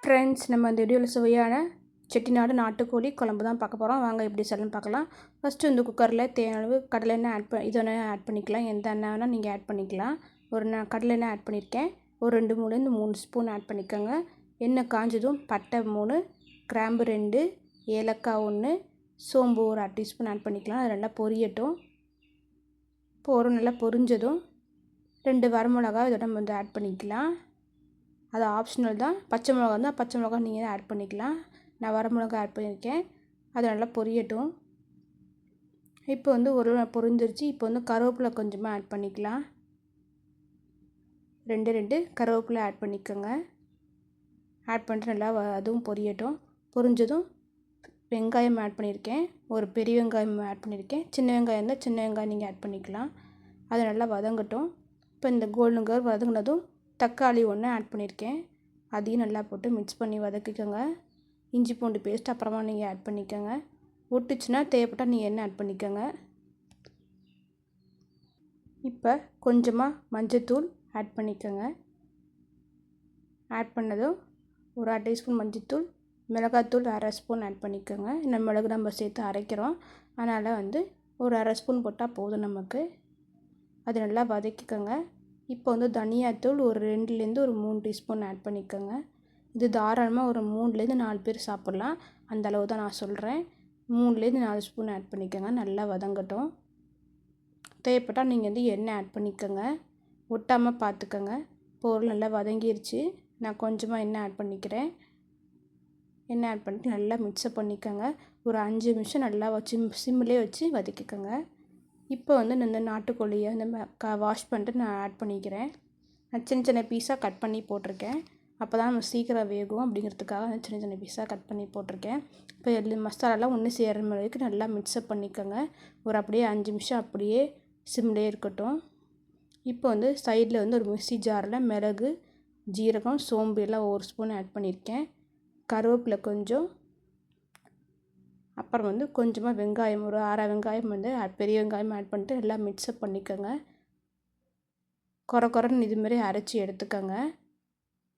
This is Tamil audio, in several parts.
ஃப்ரெண்ட்ஸ், நம்ம இந்த வீடியோவில் சுவையான செட்டிநாடு நாட்டுக்கோழி குழம்பு தான் பார்க்க போகிறோம். வாங்க எப்படி செய்யலாம்னு பார்க்கலாம். ஃபஸ்ட்டு இந்த குக்கரில் தேவையான கடலை எண்ணெய் ஆட் பண்ணிக்கலாம். எந்த எண்ணெய் வேணால் நீங்கள் ஆட் பண்ணிக்கலாம். கடலை எண்ணெய் ஆட் பண்ணியிருக்கேன். ஒரு 2-3 ஸ்பூன் ஆட் பண்ணிக்கோங்க. எண்ணெய் காஞ்சதும் பட்டை 3, கிராம்பு 2, ஏலக்காய் 1, சோம்பு ஒரு 1/2 டீஸ்பூன் ஆட் பண்ணிக்கலாம். அது நல்லா பொரியட்டும். இப்போ நல்லா பொரிஞ்சதும் 2 வரமிளகாய் இதோட நம்ம வந்து ஆட் பண்ணிக்கலாம். அது ஆப்ஷனல் தான். பச்சை மிளகா இருந்தால் பச்சை மிளகா நீங்கள் ஆட் பண்ணிக்கலாம். நான் வரமிளகா ஆட் பண்ணியிருக்கேன். அது நல்லா பொரியட்டும். இப்போ வந்து ஒரு பொரிஞ்சிருச்சு. இப்போ வந்து கருவேப்பிலை கொஞ்சமாக ஆட் பண்ணிக்கலாம். 2 கருவேப்பிலை ஆட் பண்ணிக்கோங்க. ஆட் பண்ணிட்டு நல்லா அதுவும் பொரியட்டும். பொரிஞ்சதும் வெங்காயம் ஆட் பண்ணியிருக்கேன். ஒரு பெரிய வெங்காயம் ஆட் பண்ணியிருக்கேன். சின்ன வெங்காயம் இருந்தால் சின்ன வெங்காயம் நீங்கள் ஆட் பண்ணிக்கலாம். அது நல்லா வதங்கட்டும். இப்போ இந்த கோல்டன் கலர் வதங்கினதும் தக்காளி 1 ஆட் பண்ணியிருக்கேன். அதையும் நல்லா போட்டு மிக்ஸ் பண்ணி வதக்கிக்கோங்க. இஞ்சி பூண்டு பேஸ்ட் அப்புறமா நீங்கள் ஆட் பண்ணிக்கோங்க. ஒட்டுச்சுன்னா தேவைப்பட்டால் நீங்கள் எண்ணெய் ஆட் பண்ணிக்கோங்க. இப்போ கொஞ்சமாக மஞ்சத்தூள் ஆட் பண்ணிக்கோங்க. ஆட் பண்ணதும் ஒரு 1/2 டீஸ்பூன் மஞ்சத்தூள், மிளகாத்தூள் 1/2 ஸ்பூன் ஆட் பண்ணிக்கோங்க. இந்த மிளகு நம்ம சேர்த்து அரைக்கிறோம், அதனால் வந்து ஒரு 1/2 ஸ்பூன் போட்டால் போதும் நமக்கு. அது நல்லா வதக்கிக்கோங்க. இப்போ வந்து தனியாத்தூள் ஒரு 2-3 டீஸ்பூன் ஆட் பண்ணிக்கோங்க. இது தாராளமாக ஒரு 3-4 பேர் சாப்பிட்லாம். அந்த அளவு தான் நான் சொல்கிறேன். 3-4 ஸ்பூன் ஆட் பண்ணிக்கோங்க. நல்லா வதங்கட்டும். தேவைப்பட்டால் நீங்கள் வந்து எண்ணெய் ஆட் பண்ணிக்கோங்க. ஒட்டாமல் பார்த்துக்கோங்க. பொருள் நல்லா வதங்கிருச்சு. நான் கொஞ்சமாக எண்ணெய் ஆட் பண்ணிக்கிறேன். எண்ணெய் ஆட் பண்ணிட்டு நல்லா மிக்ஸ் பண்ணிக்கோங்க. ஒரு 5 நிமிஷம் நல்லா வச்சு சிம்மிலே வச்சு வதக்கிக்கோங்க. இப்போ வந்து இந்த நாட்டுக்கோழியை வாஷ் பண்ணிட்டு நான் ஆட் பண்ணிக்கிறேன். நான் சின்ன பீஸாக கட் பண்ணி போட்டிருக்கேன். அப்போ தான் நம்ம சீக்கிரம் வேகும் அப்படிங்கிறதுக்காக சின்ன பீஸாக கட் பண்ணி போட்டிருக்கேன். இப்போ மசாலாலாம் ஒன்று சேர்கிற அளவுக்கு நல்லா மிக்ஸ்அப் பண்ணிக்கோங்க. ஒரு அப்படியே 5 நிமிஷம் அப்படியே சிம்லேயே இருக்கட்டும். இப்போ வந்து சைடில் வந்து ஒரு மிக்ஸி ஜாரில் மிளகு, ஜீரகம், சோம்பு எல்லாம் 1 ஸ்பூன் ஆட் பண்ணியிருக்கேன். கருவேப்பிலை கொஞ்சம், அப்புறம் வந்து கொஞ்சமாக வெங்காயம் ஒரு 1/2 வெங்காயம் வந்து பெரிய வெங்காயம் ஆட் பண்ணிட்டு நல்லா மிக்ஸ்அப் பண்ணிக்கோங்க. குறன்னு இதுமாரி அரைச்சி எடுத்துக்கோங்க.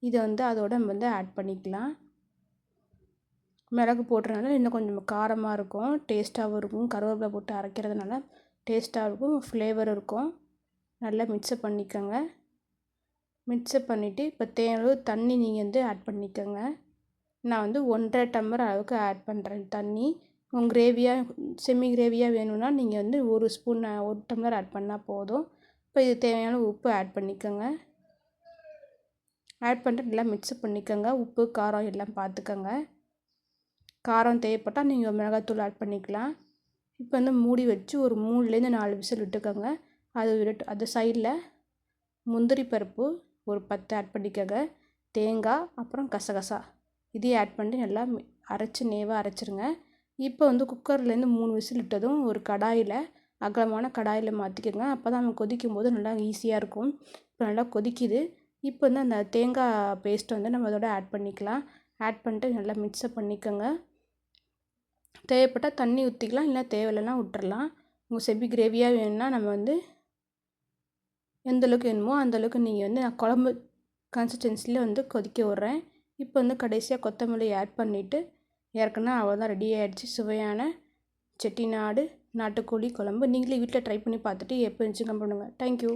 இதை வந்து அதோட நம்ம வந்து ஆட் பண்ணிக்கலாம். மிளகு போடுறதுனால இன்னும் கொஞ்சம் காரமாக இருக்கும், டேஸ்ட்டாகவும் இருக்கும். கருவேப்பிலை போட்டு அரைக்கிறதுனால டேஸ்ட்டாக இருக்கும், ஃப்ளேவர் இருக்கும். நல்லா மிக்ஸ்அப் பண்ணிக்கோங்க. மிக்ஸ்அப் பண்ணிவிட்டு இப்போ தேவையான தண்ணி நீங்கள் வந்து ஆட் பண்ணிக்கோங்க. நான் வந்து 1.5 டம்ளர் அளவுக்கு ஆட் பண்ணுறேன் தண்ணி. கிரேவியாக செமி கிரேவியாக வேணும்னா நீங்கள் வந்து 1 ஸ்பூன் 1 டம்ளர் ஆட் பண்ணால் போதும். இப்போ இது தேவையான உப்பு ஆட் பண்ணிக்கோங்க. ஆட் பண்ணிட்டு நல்லா மிக்ஸ் பண்ணிக்கோங்க. உப்பு காரம் எல்லாம் பார்த்துக்கோங்க. காரம் தேவைப்பட்டால் நீங்கள் மிளகாத்தூள் ஆட் பண்ணிக்கலாம். இப்போ வந்து மூடி வச்சு ஒரு 3-4 விசில் விட்டுக்கோங்க. அது சைடில் முந்திரி பருப்பு ஒரு 10 ஆட் பண்ணிக்கோங்க. தேங்காய் அப்புறம் கசகசா இதையும் ஆட் பண்ணி நல்லா நேவாக அரைச்சிருங்க. இப்போ வந்து குக்கர்லேருந்து 3 விசில் விட்டதும் ஒரு கடாயில் அகலமான கடாயில் மாற்றிக்கோங்க. அப்போ தான் நம்ம கொதிக்கும் போது நல்லா ஈஸியாக இருக்கும். இப்போ நல்லா கொதிக்குது. இப்போ வந்து அந்த தேங்காய் பேஸ்ட்டை வந்து நம்ம அதோட ஆட் பண்ணிக்கலாம். ஆட் பண்ணிட்டு நல்லா மிக்ஸ்அப் பண்ணிக்கோங்க. தேவைப்பட்டால் தண்ணி ஊற்றிக்கலாம், இல்லை தேவையில்லைன்னா விட்டுறலாம். உங்கள் செமி கிரேவியாக வேணும்னா நம்ம வந்து எந்தளவுக்கு வேணுமோ அந்தளவுக்கு நீங்கள் வந்து நான் குழம்பு கன்சிஸ்டன்சியில் வந்து கொதிக்க விட்றேன். இப்போ வந்து கடைசியாக கொத்தமல்லி ஆட் பண்ணிவிட்டு இறக்குனா அவ்வளோதான், ரெடி ஆகிடுச்சு சுவையான செட்டிநாடு நாட்டுக்கோழி குழம்பு. நீங்களே வீட்டில் ட்ரை பண்ணி பார்த்துட்டு எப்போ இருந்துச்சு கமெண்ட் பண்ணுங்கள். தேங்க்யூ.